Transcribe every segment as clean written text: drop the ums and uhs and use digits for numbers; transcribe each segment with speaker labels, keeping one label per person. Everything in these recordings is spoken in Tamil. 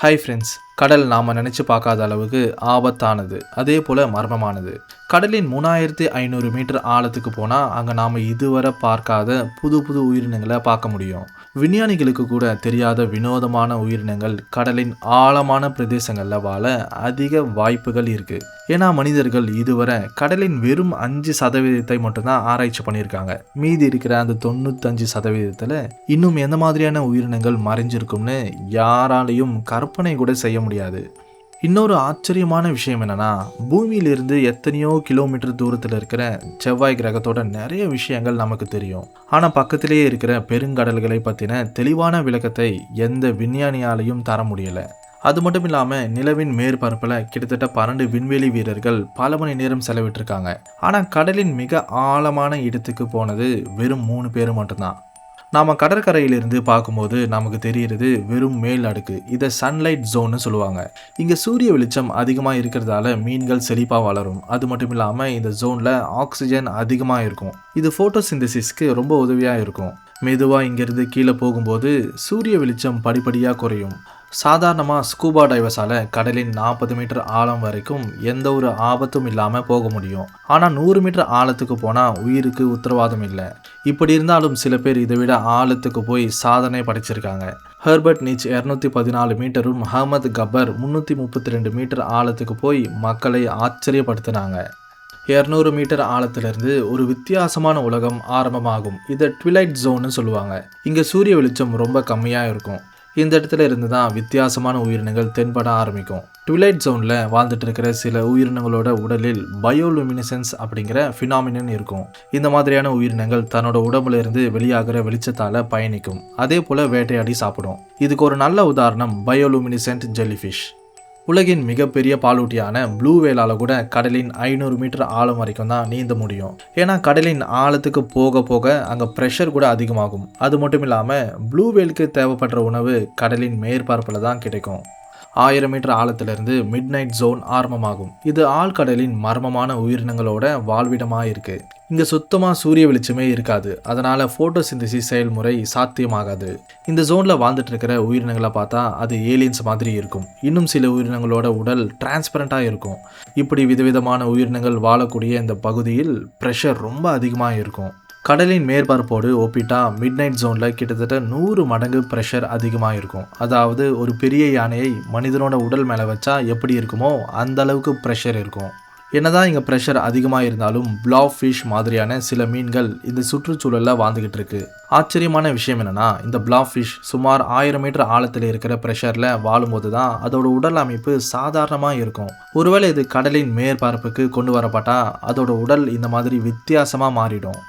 Speaker 1: Hi friends. கடல் நாம் நினச்சி பார்க்காத அளவுக்கு ஆபத்தானது, அதே போல் மர்மமானது. கடலின் 3500 மீட்டர் ஆழத்துக்கு போனால் அங்கே நாம் இதுவரை பார்க்காத புது புது உயிரினங்களை பார்க்க முடியும். விஞ்ஞானிகளுக்கு கூட தெரியாத வினோதமான உயிரினங்கள் கடலின் ஆழமான பிரதேசங்களில் வாழ அதிக வாய்ப்புகள் இருக்குது. ஏன்னா மனிதர்கள் இதுவரை கடலின் வெறும் 5% மட்டும்தான் ஆராய்ச்சி பண்ணியிருக்காங்க. மீதி இருக்கிற அந்த 95%த்தில் இன்னும் எந்த மாதிரியான உயிரினங்கள் மறைஞ்சிருக்கும்னு யாராலையும் கற்பனை கூட செய்ய முடியாது. இன்னொரு ஆச்சரியமான விஷயம் என்னன்னா, பூமியிலிருந்து எத்தனையோ கிலோமீட்டர் தூரத்தில் இருக்கிற செவ்வாய் கிரகத்தோட நிறைய விஷயங்கள் நமக்கு தெரியும். ஆனால் பக்கத்திலேயே இருக்கிற பெருங்கடல்களை பற்றின தெளிவான விளக்கத்தை எந்த விஞ்ஞானியாலையும் தர முடியலை. அது மட்டும் இல்லாமல் நிலவின் மேற்பரப்பில் கிட்டத்தட்ட 12 விண்வெளி வீரர்கள் பல மணி நேரம் செலவிட்டிருக்காங்க. ஆனால் கடலின் மிக ஆழமான இடத்துக்கு போனது வெறும் 3 பேர் மட்டும்தான். நாம் கடற்கரையிலிருந்து பார்க்கும்போது நமக்கு தெரிகிறது வெறும் மேல் அடுக்கு. இதை சன்லைட் ஜோன்னு சொல்லுவாங்க. இங்கே சூரிய வெளிச்சம் அதிகமாக இருக்கிறதால மீன்கள் செழிப்பாக வளரும். அது மட்டும் இல்லாமல் இந்த ஜோனில் ஆக்சிஜன் அதிகமாக இருக்கும். இது ஃபோட்டோசிந்தசிஸ்க்கு ரொம்ப உதவியாக இருக்கும். மெதுவாக இங்கேருந்து கீழே போகும்போது சூரிய வெளிச்சம் படிப்படியாக குறையும். சாதாரணமாக ஸ்கூபா டைவர்ஸால் கடலின் 40 மீட்டர் ஆழம் வரைக்கும் எந்த ஒரு ஆபத்தும் இல்லாமல் போக முடியும். ஆனால் 100 மீட்டர் ஆழத்துக்கு போனால் உயிருக்கு உத்தரவாதம் இல்லை. இப்படி இருந்தாலும் சில பேர் இதை விட ஆழத்துக்கு போய் சாதனை படைச்சிருக்காங்க. ஹெர்பர்ட் நீச் 214 மீட்டரும் அஹ்மத் கப்பர் 332 மீட்டர் ஆழத்துக்கு போய் மக்களை ஆச்சரியப்படுத்தினாங்க. 200 மீட்டர் ஆழத்திலிருந்து ஒரு வித்தியாசமான உலகம் ஆரம்பமாகும். இதை ட்விலைட் ஜோன்னு சொல்லுவாங்க. இங்கே சூரிய வெளிச்சம் ரொம்ப கம்மியாக இருக்கும். இந்த இடத்துல இருந்து தான் வித்தியாசமான உயிரினங்கள் தென்பட ஆரம்பிக்கும். ட்விலைட் ஜோனில் வாழ்ந்துட்டு இருக்கிற சில உயிரினங்களோட உடலில் பயோலுமினிசன்ஸ் அப்படிங்கிற ஃபினாமினன் இருக்கும். இந்த மாதிரியான உயிரினங்கள் தன்னோட உடம்புல இருந்து வெளியாகிற வெளிச்சத்தால் பயணிக்கும். அதே போல் வேட்டையாடி சாப்பிடும். இதுக்கு ஒரு நல்ல உதாரணம் பயோலுமினிசன்ட் ஜெல்லிஃபிஷ். உலகின் மிகப்பெரிய பாலூட்டியான ப்ளூ வேலால் கூட கடலின் 500 மீட்டர் ஆழம் வரைக்கும் தான் நீந்த முடியும். ஏன்னா கடலின் ஆழத்துக்கு போக போக அங்கே ப்ரெஷர் கூட அதிகமாகும். அது மட்டும் இல்லாமல் ப்ளூ வேலுக்கு தேவைப்படுற உணவு கடலின் மேற்பரப்பில் தான் கிடைக்கும். 1000 மீட்டர் ஆழத்திலிருந்து மிட் நைட் ஜோன் ஆரம்பமாகும். இது ஆழ்கடலின் மர்மமான உயிரினங்களோட வாழ்விடமாக இருக்குது. இங்கே சுத்தமாக சூரிய வெளிச்சமே இருக்காது. அதனால் ஃபோட்டோசிந்தசிஸ் செயல்முறை சாத்தியமாகாது. இந்த ஜோனில் வாழ்ந்துட்டு இருக்கிற உயிரினங்களை பார்த்தா அது ஏலியன்ஸ் மாதிரி இருக்கும். இன்னும் சில உயிரினங்களோட உடல் டிரான்ஸ்பரண்ட்டாக இருக்கும். இப்படி விதவிதமான உயிரினங்கள் வாழக்கூடிய இந்த பகுதியில் ப்ரெஷர் ரொம்ப அதிகமாக இருக்கும். கடலின் மேற்பரப்போடு ஒப்பிட்டா மிட் நைட் ஜோனில் கிட்டத்தட்ட 100 மடங்கு ப்ரெஷர் அதிகமாக இருக்கும். அதாவது ஒரு பெரிய யானையை மனிதனோட உடல் மேலே வச்சா எப்படி இருக்குமோ அந்த அளவுக்கு ப்ரெஷர் இருக்கும். என்னதான் இங்கே ப்ரெஷர் அதிகமாக இருந்தாலும் பிளாப் ஃபிஷ் மாதிரியான சில மீன்கள் இந்த சுற்றுச்சூழலில் வாழ்ந்துக்கிட்டு இருக்கு. ஆச்சரியமான விஷயம் என்னென்னா, இந்த பிளாப் ஃபிஷ் சுமார் 1000 மீட்டர் ஆழத்தில் இருக்கிற ப்ரெஷரில் வாழும்போது தான் அதோட உடல் அமைப்பு சாதாரணமாக இருக்கும். ஒருவேளை இது கடலின் மேற்பரப்புக்கு கொண்டு வரப்பட்டால் அதோட உடல் இந்த மாதிரி வித்தியாசமாக மாறிடும்.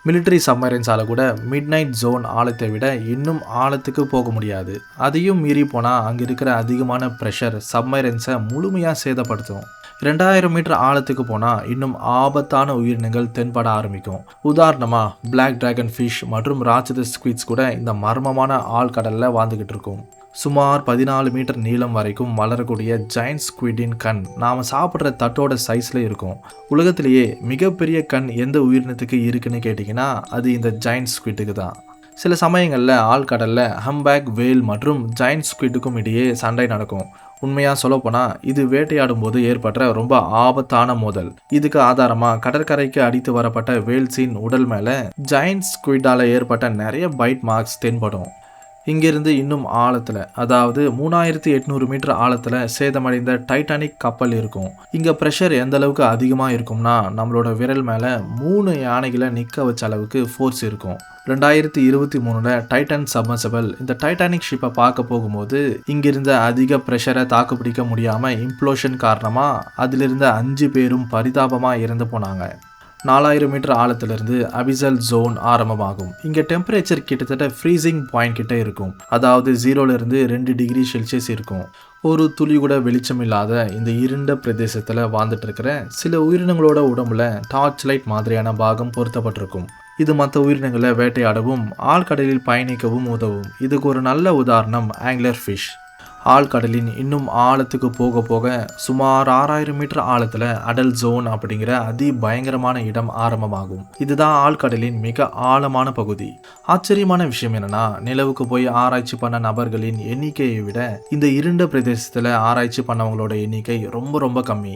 Speaker 1: மிலிட்ரி சப்மரைன்ஸால் கூட மிட் நைட் ஜோன் ஆழத்தை விட இன்னும் ஆழத்துக்கு போக முடியாது. அதையும் மீறி போனால் அங்கே இருக்கிற அதிகமான ப்ரெஷர் சப்மரைன்ஸை முழுமையாக சேதப்படுத்தும். 2000 மீட்டர் ஆழத்துக்கு போனால் இன்னும் ஆபத்தான உயிரினங்கள் தென்பட ஆரம்பிக்கும். உதாரணமாக பிளாக் டிராகன் ஃபிஷ் மற்றும் ராட்சத ஸ்குவிட்ஸ் கூட இந்த மர்மமான ஆழ்கடலில் வாழ்ந்துக்கிட்டு இருக்கும். சுமார் 14 மீட்டர் நீளம் வரைக்கும் வளரக்கூடிய ஜெயண்ட் ஸ்குவிடின் கண் நாம் சாப்பிட்ற தட்டோட சைஸில் இருக்கும். உலகத்திலேயே மிகப்பெரிய கண் எந்த உயிரினத்துக்கு இருக்குன்னு கேட்டிங்கன்னா அது இந்த ஜெயண்ட் ஸ்குவிட்டுக்கு தான். சில சமயங்களில் ஆழ்கடலில் ஹம்பேக் வேல் மற்றும் ஜெயண்ட் ஸ்குவிட்டுக்கும் இடையே சண்டை நடக்கும். உண்மையாக சொல்லப்போனால் இது வேட்டையாடும் போது ஏற்பட்ட ரொம்ப ஆபத்தான மோதல். இதுக்கு ஆதாரமாக கடற்கரைக்கு அடித்து வரப்பட்ட வேல்ஸின் உடல் மேலே ஜெயண்ட் ஸ்குவிட்டால் ஏற்பட்ட நிறைய பைட் மார்க்ஸ் தென்படும். இங்கிருந்து இன்னும் ஆழத்தில், அதாவது 3800 மீட்டர் ஆழத்தில் சேதமடைந்த டைட்டானிக் கப்பல் இருக்கும். இங்கே ப்ரெஷர் எந்த அளவுக்கு அதிகமாக இருக்கும்னா நம்மளோட விரல் மேலே 3 யானைகளை நிற்க வச்ச அளவுக்கு ஃபோர்ஸ் இருக்கும். 2023 டைட்டன் சப்மர்சிபிள் இந்த டைட்டானிக் ஷிப்பை பார்க்க போகும்போது இங்கிருந்த அதிக ப்ரெஷரை தாக்குப்பிடிக்க முடியாமல் இம்ப்ளோஷன் காரணமாக அதிலிருந்த 5 பேரும் பரிதாபமாக இறந்து போனாங்க. 4000 மீட்டர் ஆழத்திலிருந்து அபிசல் ஜோன் ஆரம்பமாகும். இங்கே டெம்பரேச்சர் கிட்டத்தட்ட ஃப்ரீசிங் பாயிண்ட் கிட்ட இருக்கும். அதாவது 0லிருந்து 2 டிகிரி செல்சியஸ் இருக்கும். ஒரு துளி கூட வெளிச்சம் இல்லாத இந்த இருண்ட பிரதேசத்தில் வாழ்ந்துட்டு இருக்கிற சில உயிரினங்களோட உடம்புல டார்ச் லைட் மாதிரியான பாகம் பொருத்தப்பட்டிருக்கும். இது மற்ற உயிரினங்களை வேட்டையாடவும் ஆழ்கடலில் பயணிக்கவும் உதவும். இதுக்கு ஒரு நல்ல உதாரணம் ஆங்கிலர் ஃபிஷ். ஆழ்கடலின் இன்னும் ஆழத்துக்கு போக போக சுமார் 6000 மீட்டர் ஆழத்துல அடல் ஜோன் அப்படிங்கிற அதி பயங்கரமான இடம் ஆரம்பமாகும். இதுதான் ஆழ்கடலின் மிக ஆழமான பகுதி. ஆச்சரியமான விஷயம் என்னன்னா, நிலவுக்கு போய் ஆராய்ச்சி பண்ண நபர்களின் எண்ணிக்கையை விட இந்த இருண்ட பிரதேசத்துல ஆராய்ச்சி பண்ணவங்களோட எண்ணிக்கை ரொம்ப ரொம்ப கம்மி.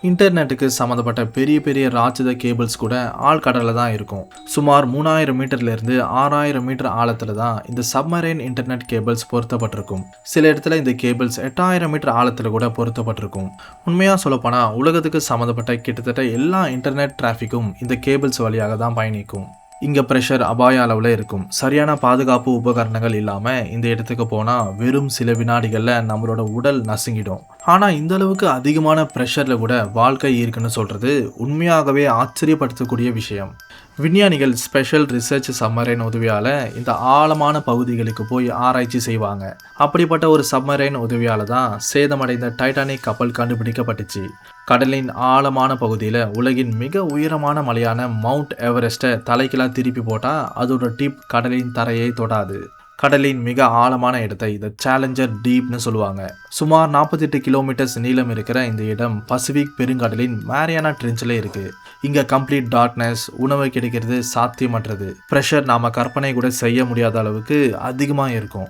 Speaker 1: இன்டர்நெட்டுக்கு சம்மந்தப்பட்ட பெரிய பெரிய ராட்சத கேபிள்ஸ் கூட ஆழ்கடலில் தான் இருக்கும். சுமார் 3000 மீட்டர்லேருந்து 6000 மீட்டர் ஆழத்தில் தான் இந்த சப்மரைன் இன்டர்நெட் கேபிள்ஸ் பொருத்தப்பட்டிருக்கும். சில இடத்துல இந்த கேபிள்ஸ் 8000 மீட்டர் ஆழத்தில் கூட பொருத்தப்பட்டிருக்கும். உண்மையாக சொல்லப்போனால் உலகத்துக்கு சம்மந்தப்பட்ட கிட்டத்தட்ட எல்லா இன்டர்நெட் டிராஃபிக்கும் இந்த கேபிள்ஸ் வழியாக தான் பயணிக்கும். இங்கே ப்ரெஷர் அபாய அளவில் இருக்கும். சரியான பாதுகாப்பு உபகரணங்கள் இல்லாமல் இந்த இடத்துக்கு போனால் வெறும் சில வினாடிகளில் நம்மளோட உடல் நசுங்கிடும். ஆனால் இந்த அளவுக்கு அதிகமான ப்ரெஷரில் கூட வாழ்க்கை இருக்குன்னு சொல்கிறது உண்மையாகவே ஆச்சரியப்படுத்தக்கூடிய விஷயம். விஞ்ஞானிகள் ஸ்பெஷல் ரிசர்ச் சப்மரைன் உதவியால் இந்த ஆழமான பகுதிகளுக்கு போய் ஆராய்ச்சி செய்வாங்க. அப்படிப்பட்ட ஒரு சப்மரைன் உதவியால் தான் சேதமடைந்த டைட்டானிக் கப்பல் கண்டுபிடிக்கப்பட்டுச்சு. கடலின் ஆழமான பகுதியில் உலகின் மிக உயரமான மலையான மவுண்ட் எவரெஸ்ட்டை தலைக்கீழாக திருப்பி போட்டால் அதோட டிப் கடலின் தரையை தொடாது. கடலின் மிக ஆழமான இடத்தை இந்த சேலஞ்சர் டீப்னு சொல்லுவாங்க. சுமார் 48 கிலோமீட்டர்ஸ் நீளம் இருக்கிற இந்த இடம் பசிபிக் பெருங்கடலின் மேரியானா ட்ரெஞ்சில் இருக்கு. இங்க கம்ப்ளீட் டார்க்னஸ், உணவு கிடைக்கிறது சாத்தியமற்றது. ப்ரெஷர் நாம கற்பனை கூட செய்ய முடியாத அளவுக்கு அதிகமாக இருக்கும்.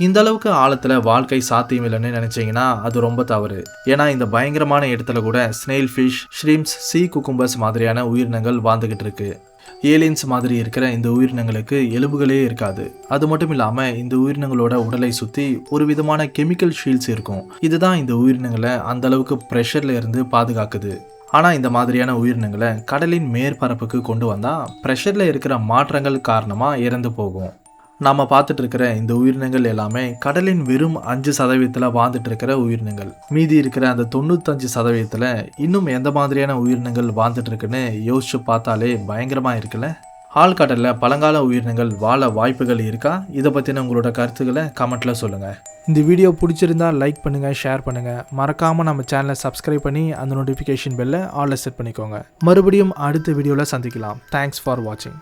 Speaker 1: இந்த அளவுக்கு ஆழத்தில் வாழ்க்கை சாத்தியம் இல்லைன்னு நினைச்சீங்கன்னா அது ரொம்ப தவறு. ஏன்னா இந்த பயங்கரமான இடத்துல கூட ஸ்னெயில் ஃபிஷ், ஷ்ரிம்ப்ஸ், சீ குக்கும்பர்ஸ் மாதிரியான உயிரினங்கள் வாழ்ந்துகிட்டு இருக்கு. ஏலியன்ஸ் மாதிரி இருக்கிற இந்த உயிரினங்களுக்கு எலும்புகளே இருக்காது. அது மட்டும் இல்லாமல் இந்த உயிரினங்களோட உடலை சுற்றி ஒரு விதமான கெமிக்கல் ஷீல்ட்ஸ் இருக்கும். இதுதான் இந்த உயிரினங்களை அந்த அளவுக்கு ப்ரெஷர்ல இருந்து பாதுகாக்குது. ஆனால் இந்த மாதிரியான உயிரினங்களை கடலின் மேற்பரப்புக்கு கொண்டு வந்தால் ப்ரெஷரில் இருக்கிற மாற்றங்கள் காரணமாக இறந்து போகும். நாம் பார்த்துட்டு இருக்கிற இந்த உயிரினங்கள் எல்லாமே கடலின் வெறும் 5% வாழ்ந்துட்டு இருக்கிற உயிரினங்கள். மீதி இருக்கிற அந்த 95% இன்னும் எந்த மாதிரியான உயிரினங்கள் வாழ்ந்துட்டு இருக்குன்னு யோசிச்சு பார்த்தாலே பயங்கரமாக இருக்குல்ல. ஆழ்கடலில் பழங்கால உயிரினங்கள் வாழ வாய்ப்புகள் இருக்கா? இதை பற்றின உங்களோட கருத்துக்களை கமெண்ட்டில் சொல்லுங்கள். இந்த வீடியோ பிடிச்சிருந்தா லைக் பண்ணுங்கள், ஷேர் பண்ணுங்கள். மறக்காமல் நம்ம சேனலை சப்ஸ்கிரைப் பண்ணி அந்த நோட்டிஃபிகேஷன் பெல்லை ஆல்ல செட் பண்ணிக்கோங்க. மறுபடியும் அடுத்த வீடியோவில் சந்திக்கலாம். தேங்க்ஸ் ஃபார் வாட்சிங்.